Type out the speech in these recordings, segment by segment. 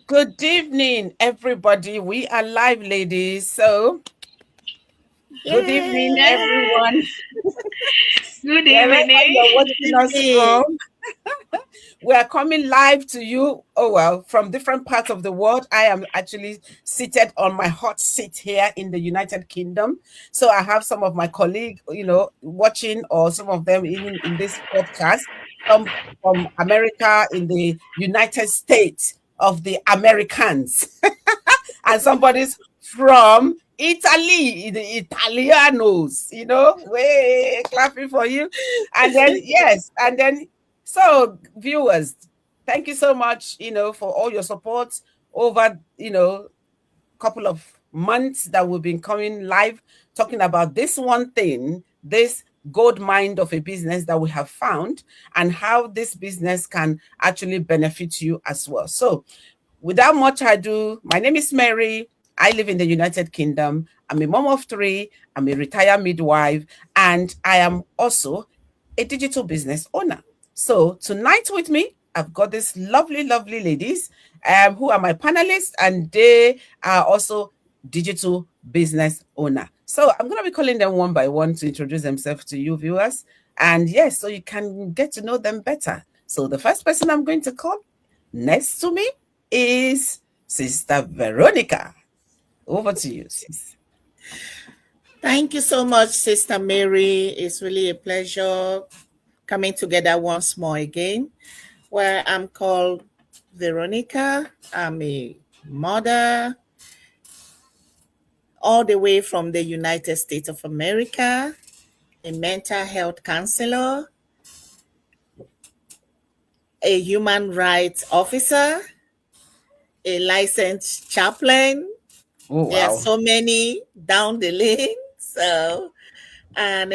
Good evening, everybody. We are live, ladies. So, good evening, Yay! everyone. Good Wherever evening. you're watching us Evening. from, we are coming live to you. Oh, well, from different parts of the world. I am actually seated on my hot seat here in the United Kingdom. So, I have some of my colleagues, watching, or some of them even in this podcast, some from America in the United States of the Americans. And somebody's from Italy, the Italianos, way clapping for you. And then, yes, and then, so viewers, thank you so much, for all your support over, couple of months that we've been coming live talking about this one thing, this gold mine of a business that we have found, and how this business can actually benefit you as well. So, without much ado, my name is Mary. I live in the United Kingdom. I'm a mom of three. I'm a retired midwife, and I am also a digital business owner. So tonight with me, I've got these lovely, lovely ladies who are my panelists, and they are also digital business owner. So I'm going to be calling them one by one to introduce themselves to you viewers. And yes, so you can get to know them better. So the first person I'm going to call next to me is Sister Veronica. Over to you, sis. Thank you so much, Sister Mary. It's really a pleasure coming together once more again. Where I'm called Veronica. I'm a mother all the way from the United States of America, a mental health counselor, a human rights officer, a licensed chaplain. Oh, There are wow. so many down the lane. So, and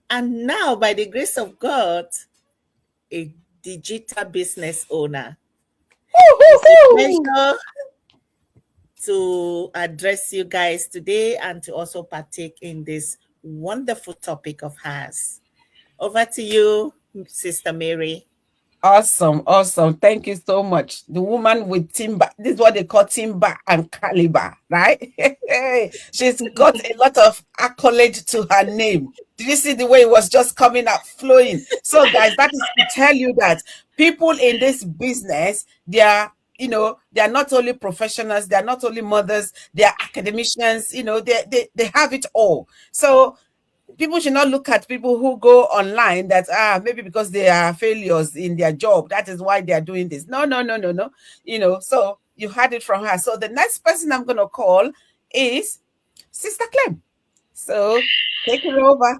and now, by the grace of God, a digital business owner. It's a Woo-hoo-hoo! pleasure to address you guys today and to also partake in this wonderful topic of hers. Over to you, Sister Mary. Awesome, awesome. Thank you so much. The woman with timber. This is what they call timber and caliber, right? She's got a lot of accolade to her name. Did you see the way it was just coming up, flowing? So, guys, that is to tell you that people in this business, they are not only professionals, they are not only mothers, they are academicians, they have it all. So people should not look at people who go online that maybe because they are failures in their job, that is why they are doing this. No, no, no, no, no. So you heard it from her. So the next person I'm gonna call is Sister Clem. So take it over.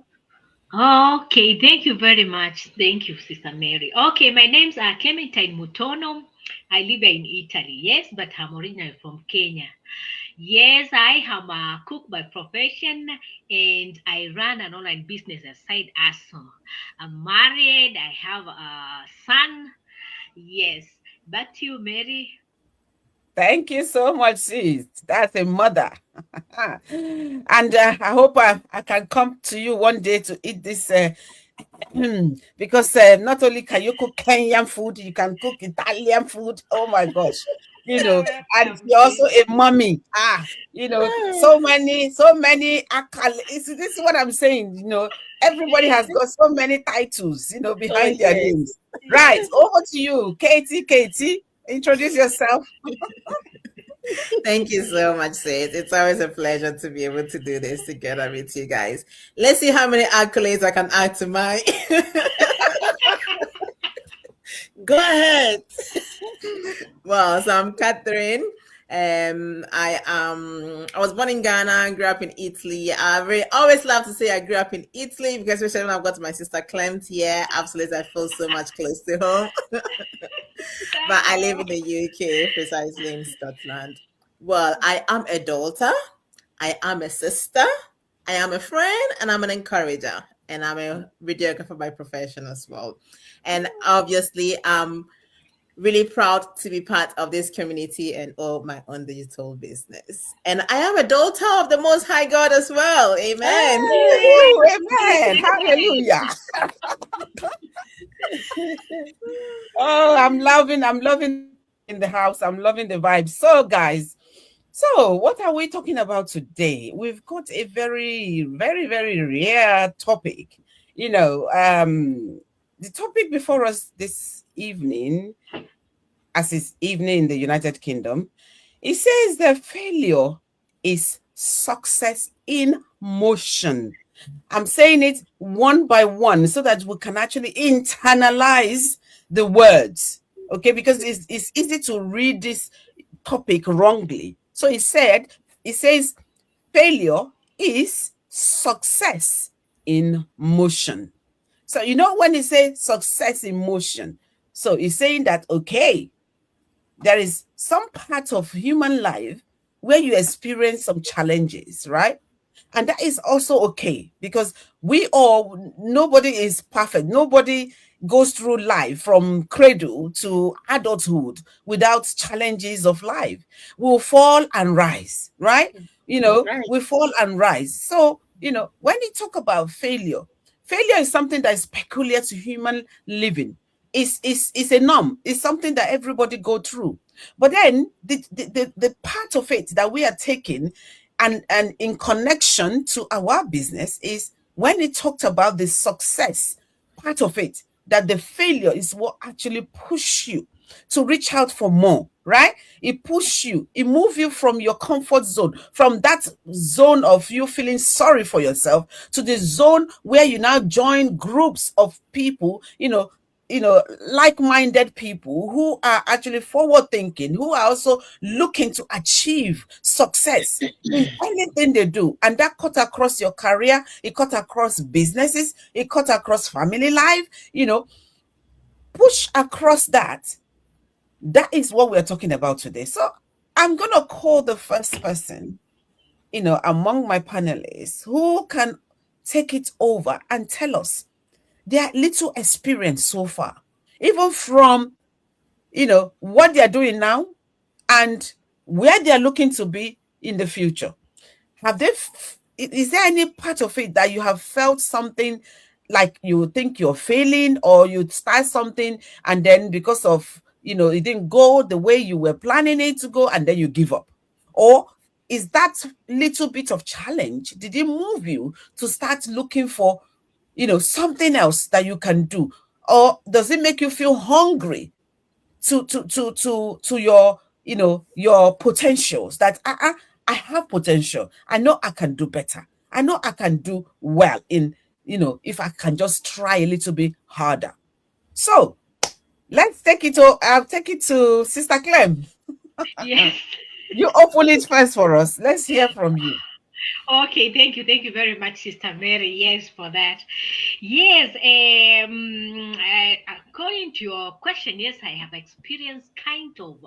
Okay, thank you very much. Thank you, Sister Mary. Okay, my name's Clementine Mutono. I live in Italy, yes, but I'm originally from Kenya. Yes, I am a cook by profession and I run an online business as side hustle. I'm married, I have a son. Yes, back to you, Mary. Thank you so much, sis. That's a mother. And I hope I can come to you one day to eat this because not only can you cook Kenyan food, you can cook Italian food. Oh my gosh. And Welcome, you're also sis. a mommy. So many this is what I'm saying. Everybody has got so many titles, Oh, behind their yes. names. Right. Over to you, Katie. Introduce yourself. Thank you so much, sis. It's always a pleasure to be able to do this together with you guys. Let's see how many accolades I can add to my. Go ahead. Well, so I'm Catherine. I was born in Ghana, grew up in Italy. Always love to say I grew up in Italy because especially when I've got my sister Clemt here, absolutely I feel so much close to home. But I live in the UK, precisely in Scotland. Well, I am a daughter, I am a sister, I am a friend, and I'm an encourager. And I'm a videographer by profession as well. And obviously, really proud to be part of this community and all my own digital business. And I am a daughter of the Most High God as well. Amen. Woo, amen. Hallelujah. Oh, I'm loving in the house. I'm loving the vibe. So, guys, so what are we talking about today? We've got a very, very, very rare topic. The topic before us this evening, as it's evening in the United Kingdom, it says that failure is success in motion. I'm saying it one by one so that we can actually internalize the words, okay? Because it's easy to read this topic wrongly. So it says, failure is success in motion. So, when it says success in motion, so it's saying that, okay, there is some part of human life where you experience some challenges, right? And that is also okay, because nobody is perfect. Nobody goes through life from cradle to adulthood without challenges of life. We'll fall and rise, right? Right. We fall and rise. So, when you talk about failure, failure is something that is peculiar to human living. It's a norm. It's something that everybody go through. But then the part of it that we are taking and in connection to our business is when it talked about the success part of it, that the failure is what actually push you to reach out for more, right? It push you, it move you from your comfort zone, from that zone of you feeling sorry for yourself to the zone where you now join groups of people, like-minded people who are actually forward thinking, who are also looking to achieve success in anything they do. And that cut across your career, it cut across businesses, it cut across family life, push across that. That is what we're talking about today. So I'm going to call the first person, among my panelists who can take it over and tell us their little experience so far, even from, what they're doing now and where they're looking to be in the future. Is there any part of it that you have felt something like you think you're failing, or you start something and then because of, it didn't go the way you were planning it to go and then you give up? Or is that little bit of challenge, did it move you to start looking for, something else that you can do? Or does it make you feel hungry to your, your potentials, that I have potential. I know I can do better. I know I can do well in, if I can just try a little bit harder. So let's take it to I'll take it to Sister Clem. Yes. You open it first for us. Let's hear from you. Okay, thank you very much, Sister Mary. Yes, for that. Yes, according to your question, yes, I have experienced kind of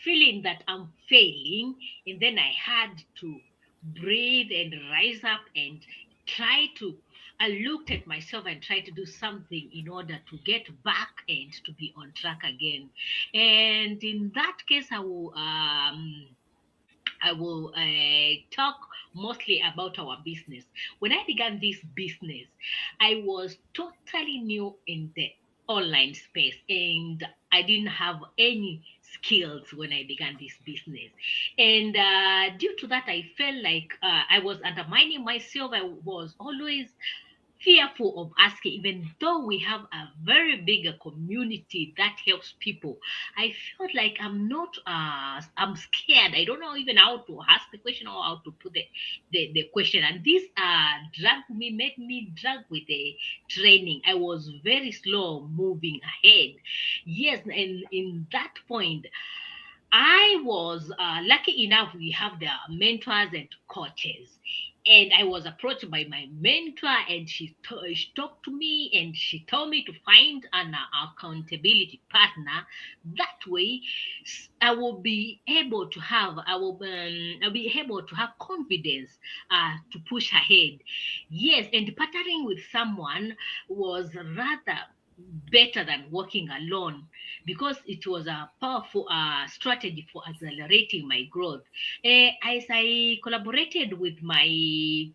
feeling that I'm failing, and then I had to breathe and rise up and try to. I looked at myself and tried to do something in order to get back and to be on track again. And in that case, I will talk mostly about our business. When I began this business, I was totally new in the online space, and I didn't have any skills when I began this business. And due to that, I felt like I was undermining myself. I was always fearful of asking, even though we have a very big community that helps people. I felt like I'm scared. I don't know even how to ask the question or how to put the question. And this made me drag with the training. I was very slow moving ahead. Yes, and in that point, I was lucky enough, we have the mentors and coaches. And I was approached by my mentor, and she talked to me and she told me to find an accountability partner. That way, I'll be able to have confidence to push ahead. Yes, and partnering with someone was rather better than working alone, because it was a powerful strategy for accelerating my growth. As I collaborated with my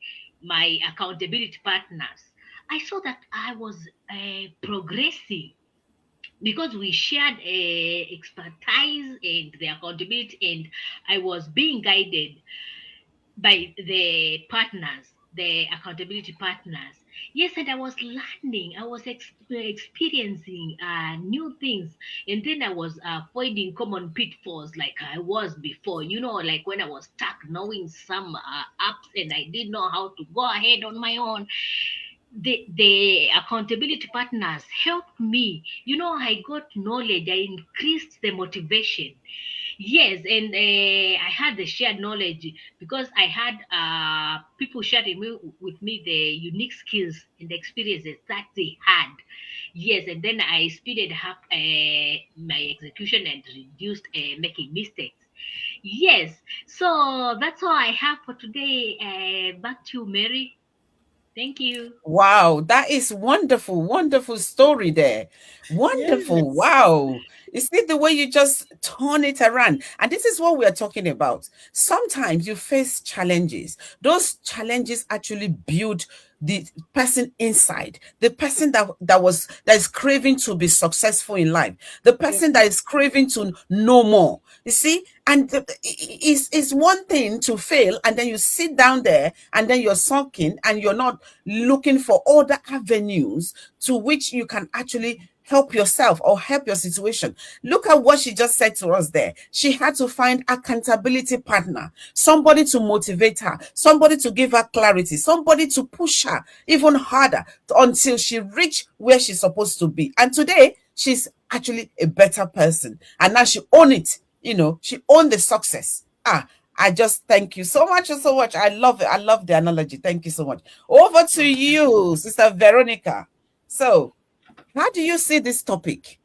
accountability partners, I saw that I was progressing because we shared expertise and the accountability, and I was being guided by the partners, the accountability partners. Yes, and I was learning, I was experiencing new things, and then I was avoiding common pitfalls like I was before. Like when I was stuck knowing some apps and I didn't know how to go ahead on my own. The accountability partners helped me. I got knowledge, I increased the motivation. Yes, and I had the shared knowledge because I had people sharing with me the unique skills and experiences that they had. Yes, and then I speeded up my execution and reduced making mistakes. Yes, so that's all I have for today. Back to you, Mary. Thank you. Wow, that is wonderful, wonderful story there. Wonderful. Yes. Wow. You see the way you just turn it around. And this is what we are talking about. Sometimes you face challenges. Those challenges actually build the person inside, the person that is craving to be successful in life, the Yeah. person that is craving to know more. You see, and it's one thing to fail and then you sit down there and then you're sulking and you're not looking for other avenues to which you can actually help yourself or help your situation. Look at what she just said to us there. She had to find accountability partner, somebody to motivate her, somebody to give her clarity, somebody to push her even harder until she reached where she's supposed to be. And today, she's actually a better person. And now she own it. She owned the success. I just thank you so much, so much. I love it. I love the analogy. Thank you so much. Over to you, Sister Veronica. So, how do you see this topic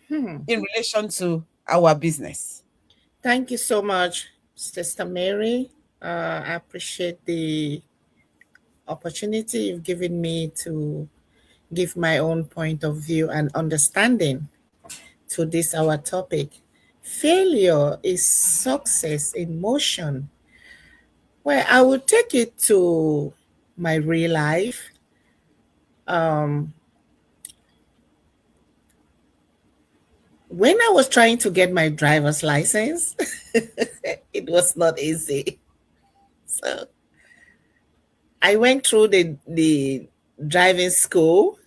in relation to our business? Thank you so much, Sister Mary. I appreciate the opportunity you've given me to give my own point of view and understanding to this our topic. Failure is success in motion. Well, I will take it to my real life. When I was trying to get my driver's license, it was not easy. So I went through the driving school.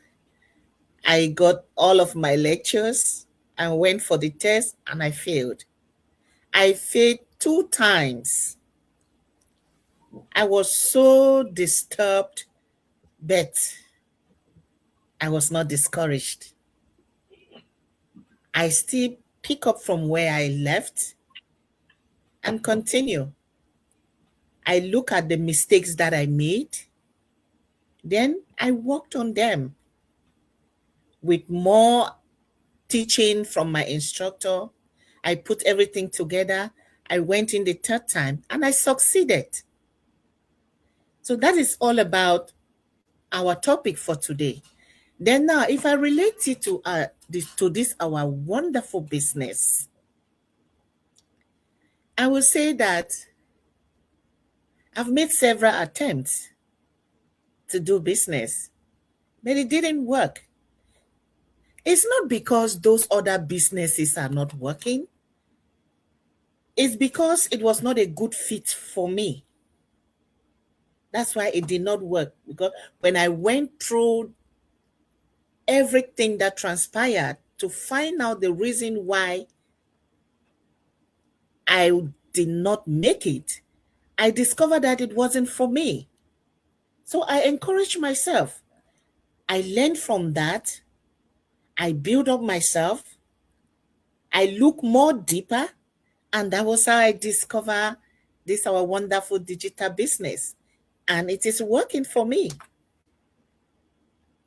I got all of my lectures and went for the test and I failed. I failed 2 times. I was so disturbed, but I was not discouraged. I still pick up from where I left and continue. I look at the mistakes that I made, then I worked on them with more teaching from my instructor. I put everything together. I went in the third time and I succeeded. So that is all about our topic for today. Then now, if I relate it to this our wonderful business, I will say that I've made several attempts to do business, but it didn't work. It's not because those other businesses are not working. It's because it was not a good fit for me. That's why it did not work. Because when I went through everything that transpired to find out the reason why I did not make it, I discovered that it wasn't for me. So I encouraged myself. I learned from that. I built up myself. I look more deeper. And that was how I discovered this our wonderful digital business. And it is working for me.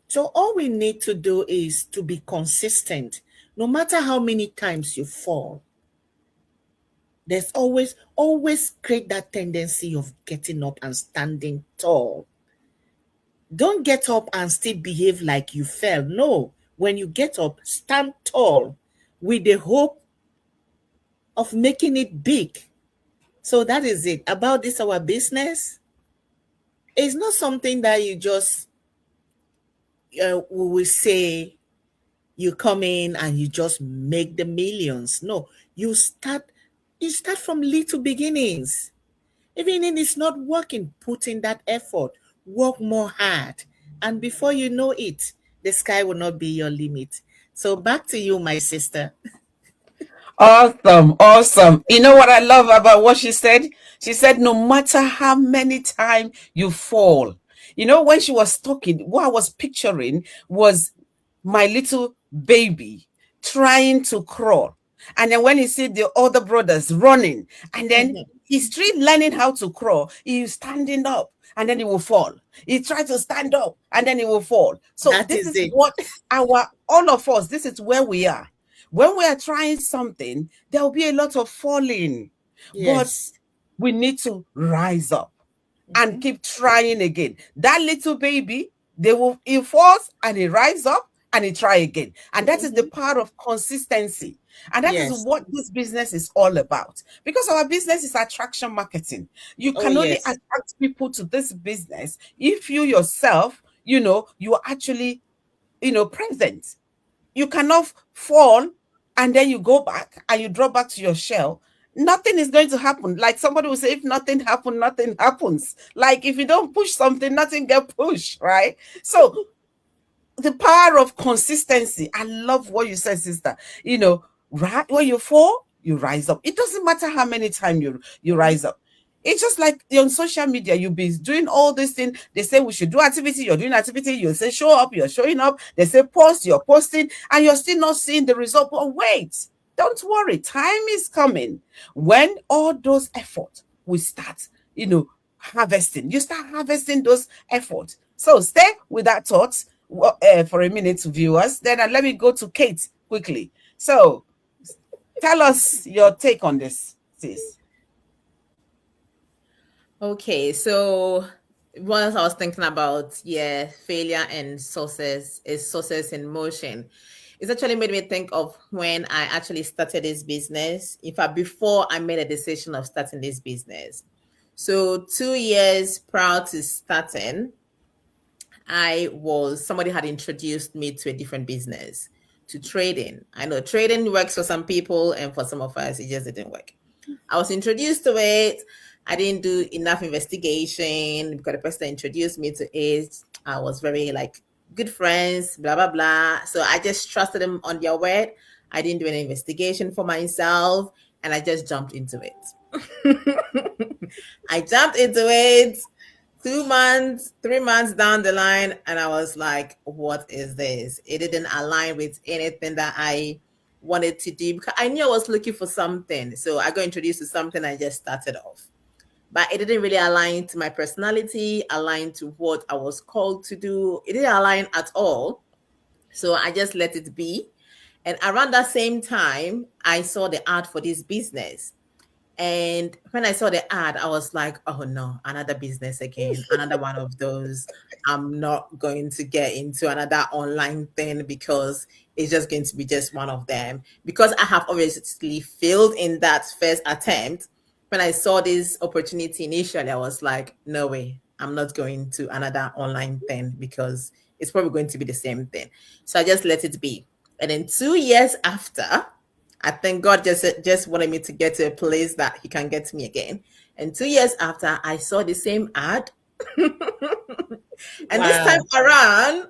So all we need to do is to be consistent. No matter how many times you fall, there's always create that tendency of getting up and standing tall. Don't get up and still behave like you fell. No, when you get up, stand tall with the hope of making it big. So that is it. About this, our business, it's not something that you just we will say you come in and you just make the millions. No, you start from little beginnings. Even if it's not working, put in that effort, work more hard. And before you know it, the sky will not be your limit. So back to you, my sister. Awesome, awesome. You know what I love about what she said? She said, no matter how many times you fall. You know, when she was talking, what I was picturing was my little baby trying to crawl. And then when he see the other brothers running, and then Mhm. he's still learning how to crawl, he's standing up and then he will fall. He tries to stand up and then he will fall. So That this is is it. what all of us, this is where we are. When we are trying something, there will be a lot of falling, but Yes. we need to rise up and Mhm. keep trying again. That little baby, he falls and he rise up and he try again. And that is the Mhm. power of consistency. And that is Yes. what this business is all about. Because our business is attraction marketing. You Oh, can only yes. attract people to this business if you yourself, you are actually, present. You cannot fall and then you go back and you drop back to your shell. Nothing is going to happen. Like somebody will say, if nothing happens, nothing happens. Like if you don't push something, nothing get pushed, right? So the power of consistency. I love what you said, sister. Right when you fall, you rise up. It doesn't matter how many times you Mhm. rise up. It's just like on social media, you'll be doing all this thing. They say we should do activity, you're doing activity, you say show up, you're showing up. They say post, you're posting, and you're still not seeing the result. But wait, don't worry, time is coming when all those efforts will start, harvesting. You start harvesting those efforts. So stay with that thought for a minute, viewers. Then let me go to Kate quickly. So tell us your take on this, sis. Okay, so once I was thinking about, yeah, failure and success is success in motion. It's actually made me think of when I actually started this business. In fact, before I made a decision of starting this business. So 2 years prior to starting, somebody had introduced me to a different business, to trading. I know trading works for some people, and for some of us, it just didn't work. I was introduced to it. I didn't do enough investigation because the person that introduced me to it, I was very like good friends, blah blah blah. So I just trusted them on their word. I didn't do any investigation for myself, and I just jumped into it. I jumped into it 2 months, 3 months down the line, and I was like, what is this? It didn't align with anything that I wanted to do because I knew I was looking for something. So I got introduced to something, I just started off. But it didn't really align to my personality, align to what I was called to do. It didn't align at all. So I just let it be. And around that same time, I saw the ad for this business. And when I saw the ad, I was like, oh no, another business again, another one of those. I'm not going to get into another online thing because it's just going to be just one of them. Because I have obviously failed in that first attempt, when I saw this opportunity initially, I was like, no way, I'm not going to another online thing because it's probably going to be the same thing. So I just let it be. And then 2 years after, I think God just wanted me to get to a place that He can get me again. And 2 years after, I saw the same ad, and this time Wow. around,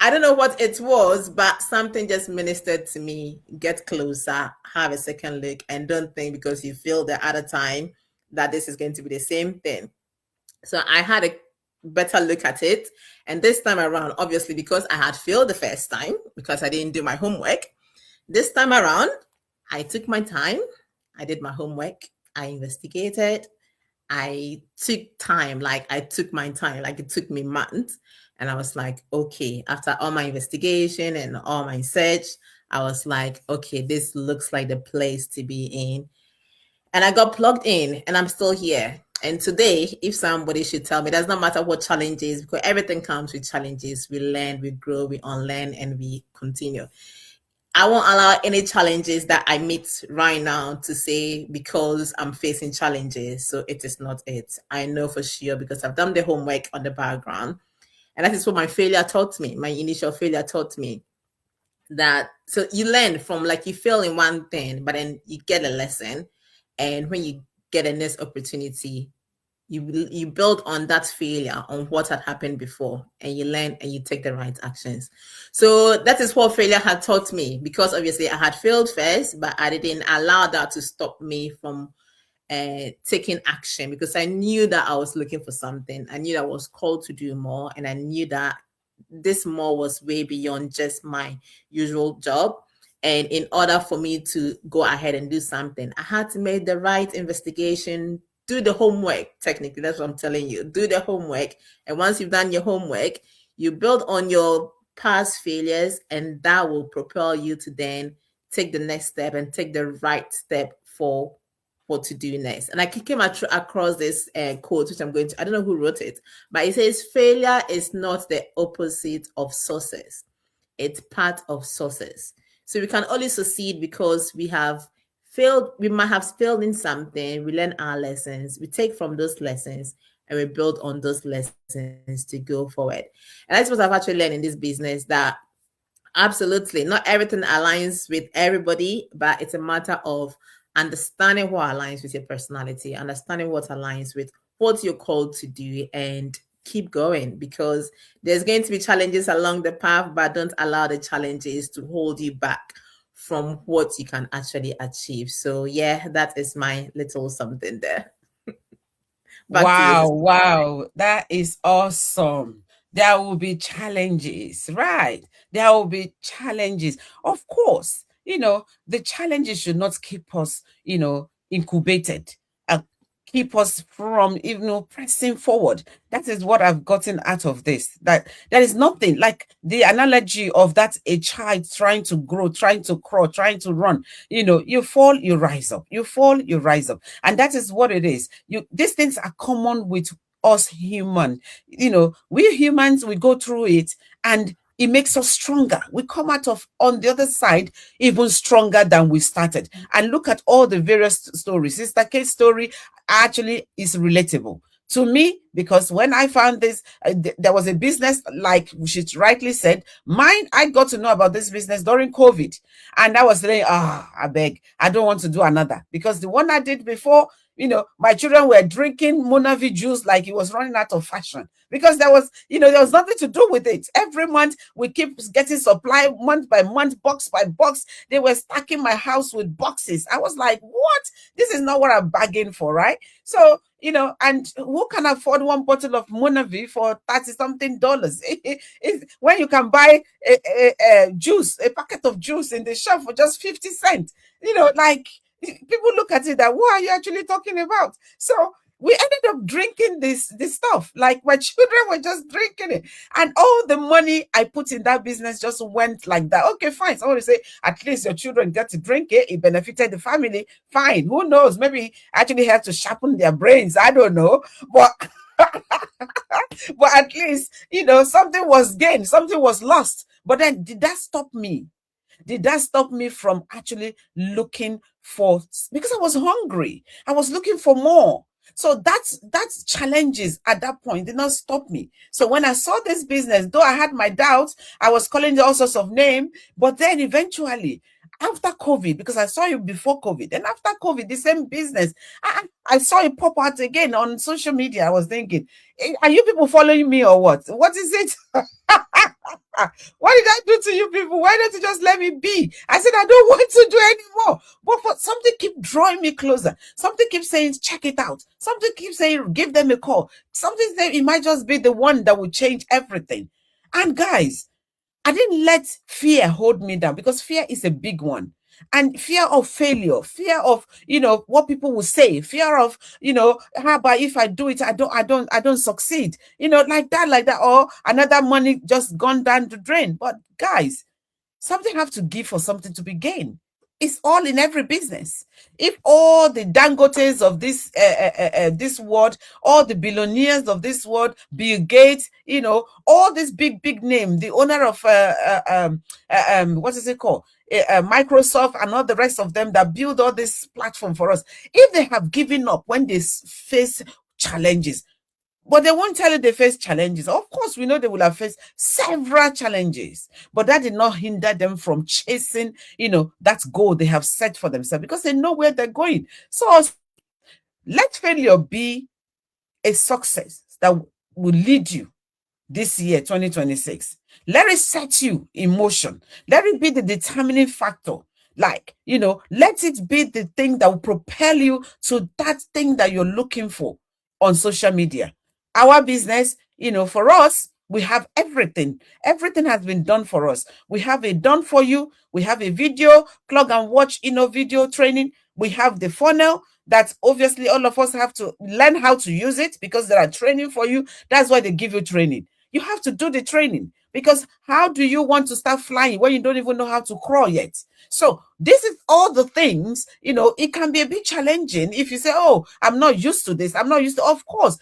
I don't know what it was, but something just ministered to me. Get closer, have a second look, and don't think because you feel the other time that this is going to be the same thing. So I had a better look at it. And this time around, obviously, because I had failed the first time because I didn't do my homework, this time around, I took my time. I did my homework. I investigated. I took time, like I took my time, like it took me months. And I was like, okay, after all my investigation and all my search, I was like, okay, this looks like the place to be in. And I got plugged in and I'm still here. And today, if somebody should tell me, it does not matter what challenges, because everything comes with challenges. We learn, we grow, we unlearn, and we continue. I won't allow any challenges that I meet right now to say because I'm facing challenges. So it is not it. I know for sure because I've done the homework on the background. And that is what my failure taught me. My initial failure taught me that so you learn from, like, you fail in one thing, but then you get a lesson, and when you get a next opportunity, you build on that failure, on what had happened before, and you learn and you take the right actions. So that is what failure had taught me, because obviously I had failed first, but I didn't allow that to stop me from taking action, because I knew that I was looking for something. I knew that I was called to do more, and I knew that this more was way beyond just my usual job. And in order for me to go ahead and do something, I had to make the right investigation, do the homework. Technically, that's what I'm telling you. Do the homework. And once you've done your homework, you build on your past failures, and that will propel you to then take the next step and take the right step for what to do next. And I came across this quote, which I'm going to, I don't know who wrote it, but it says, failure is not the opposite of success. It's part of success. So we can only succeed because we have failed. We might have failed in something. We learn our lessons. We take from those lessons and we build on those lessons to go forward. And that's what I've actually learned in this business, that absolutely not everything aligns with everybody, but it's a matter of understanding what aligns with your personality, understanding what aligns with what you're called to do, and keep going, because there's going to be challenges along the path, but don't allow the challenges to hold you back from what you can actually achieve. So yeah, that is my little something there. Wow, wow, that is awesome. There will be challenges, right? There will be challenges. Of course, the challenges should not keep us, incubated, keep us from even pressing forward. That is what I've gotten out of this. That there is nothing like the analogy of that a child trying to grow, trying to crawl, trying to run. You fall, you rise up. You fall, you rise up. And that is what it is. These things are common with us human. We humans, we go through it, and it makes us stronger. We come out of on the other side even stronger than we started. And look at all the various stories. Sister Kate's story actually is relatable to me, because when I found this, there was a business, like she rightly said, mine. I got to know about this business during COVID, and I was saying, I beg, I don't want to do another, because the one I did before, my children were drinking Monavi juice like it was running out of fashion, because there was nothing to do with it. Every month we keep getting supply, month by month, box by box. They were stacking my house with boxes. I was like, what? This is not what I'm begging for, right? So, and who can afford one bottle of Monavi for $30-something? When you can buy a packet of juice in the shop for just 50 cents, like, people look at it that, what are you actually talking about? So we ended up drinking this stuff. Like, my children were just drinking it, and all the money I put in that business just went like that. Okay, fine. So I want to say, at least your children get to drink it. It benefited the family. Fine. Who knows? Maybe actually have to sharpen their brains. I don't know, but but at least something was gained, something was lost. But then, did that stop me? Did that stop me from actually looking for, because I was hungry, I was looking for more. So that's challenges at that point did not stop me. So when I saw this business, though I had my doubts, I was calling it all sorts of names, but then eventually, after COVID, because I saw you before COVID, and after COVID, the same business, I saw it pop out again on social media. I was thinking, are you people following me or what? What is it? What did I do to you people? Why don't you just let me be? I said, I don't want to do anymore. But something keep drawing me closer. Something keeps saying, check it out. Something keeps saying, give them a call. Something saying it might just be the one that will change everything. And guys, I didn't let fear hold me down, because fear is a big one. And fear of failure, fear of, what people will say, fear of, how about if I do it, I don't succeed, like that, or another money just gone down the drain. But guys, something have to give for something to be gained. It's all in every business. If all the Dangotes of this world, all the billionaires of this world, Bill Gates, all this big name, the owner of what is it called? Microsoft, and all the rest of them that build all this platform for us, if they have given up when they face challenges, But they won't tell you they face challenges. Of course, we know they will have faced several challenges, but that did not hinder them from chasing, that goal they have set for themselves, because they know where they're going. So let failure be a success that will lead you this year, 2026. Let it set you in motion. Let it be the determining factor. Like, let it be the thing that will propel you to that thing that you're looking for on social media. Our business, for us, we have everything. Everything has been done for us. We have a done for you. We have a video, plug and watch, video training. We have the funnel that obviously all of us have to learn how to use it, because there are training for you. That's why they give you training. You have to do the training, because how do you want to start flying when you don't even know how to crawl yet? So this is all the things, it can be a bit challenging if you say, oh, I'm not used to this. I'm not used to, of course,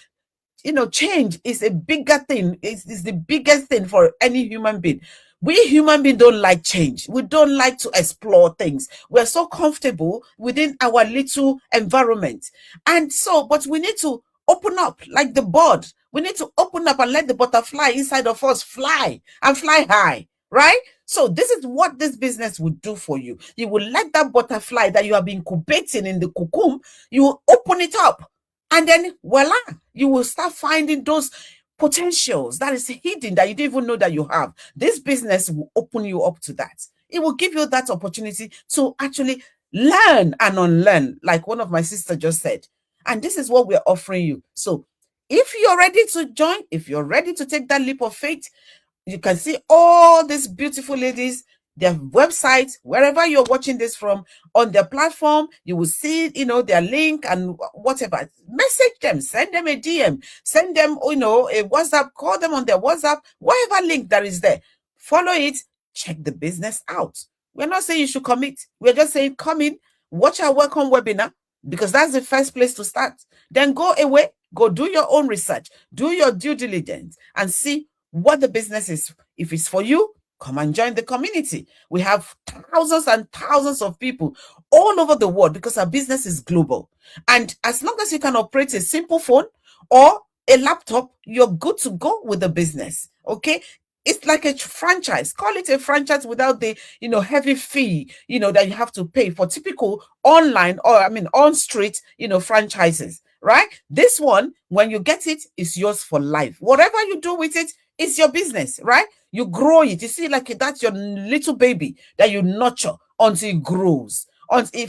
change is a bigger thing. It's the biggest thing for any human being. We human beings don't like change. We don't like to explore things. We're so comfortable within our little environment. And so, but we need to open up like the bird. We need to open up and let the butterfly inside of us fly and fly high, right? So this is what this business will do for you. You will let that butterfly that you have been incubating in the cocoon, you will open it up. And then, voila, you will start finding those potentials that is hidden that you didn't even know that you have. This business will open you up to that. It will give you that opportunity to actually learn and unlearn, like one of my sisters just said. And this is what we're offering you. So if you're ready to join, if you're ready to take that leap of faith, you can see all these beautiful ladies, their website, wherever you're watching this from, on their platform. You will see, their link and whatever. Message them, send them a DM, send them, a WhatsApp, call them on their WhatsApp, whatever link that is there. Follow it, check the business out. We're not saying you should commit. We're just saying come in, watch our welcome webinar, because that's the first place to start. Then go away, go do your own research, do your due diligence, and see what the business is. If it's for you, come and join the community. We have thousands and thousands of people all over the world, because our business is global. And as long as you can operate a simple phone or a laptop, you're good to go with the business. Okay. It's like a franchise. Call it a franchise without the, heavy fee, that you have to pay for typical online or, on street, franchises, right? This one, when you get it, it's yours for life. Whatever you do with it, it's your business, right? You grow it. You see, like that's your little baby that you nurture until it grows.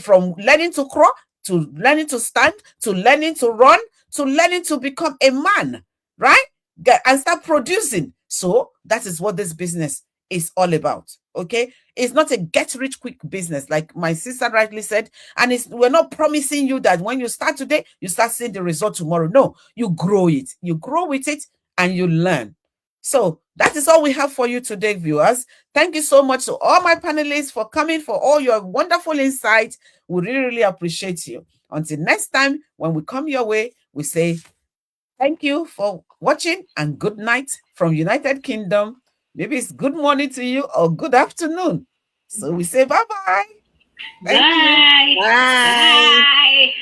From learning to crawl, to learning to stand, to learning to run, to learning to become a man, right? And start producing. So that is what this business is all about. Okay, it's not a get-rich-quick business, like my sister rightly said, and we're not promising you that when you start today, you start seeing the result tomorrow. No, you grow it, you grow with it, and you learn. So that is all we have for you today, viewers. Thank you so much to all my panelists for coming, for all your wonderful insights. We really, really appreciate you. Until next time, when we come your way, we say thank you for watching and good night from United Kingdom. Maybe it's good morning to you or good afternoon. So we say bye-bye. Bye. Bye. Bye.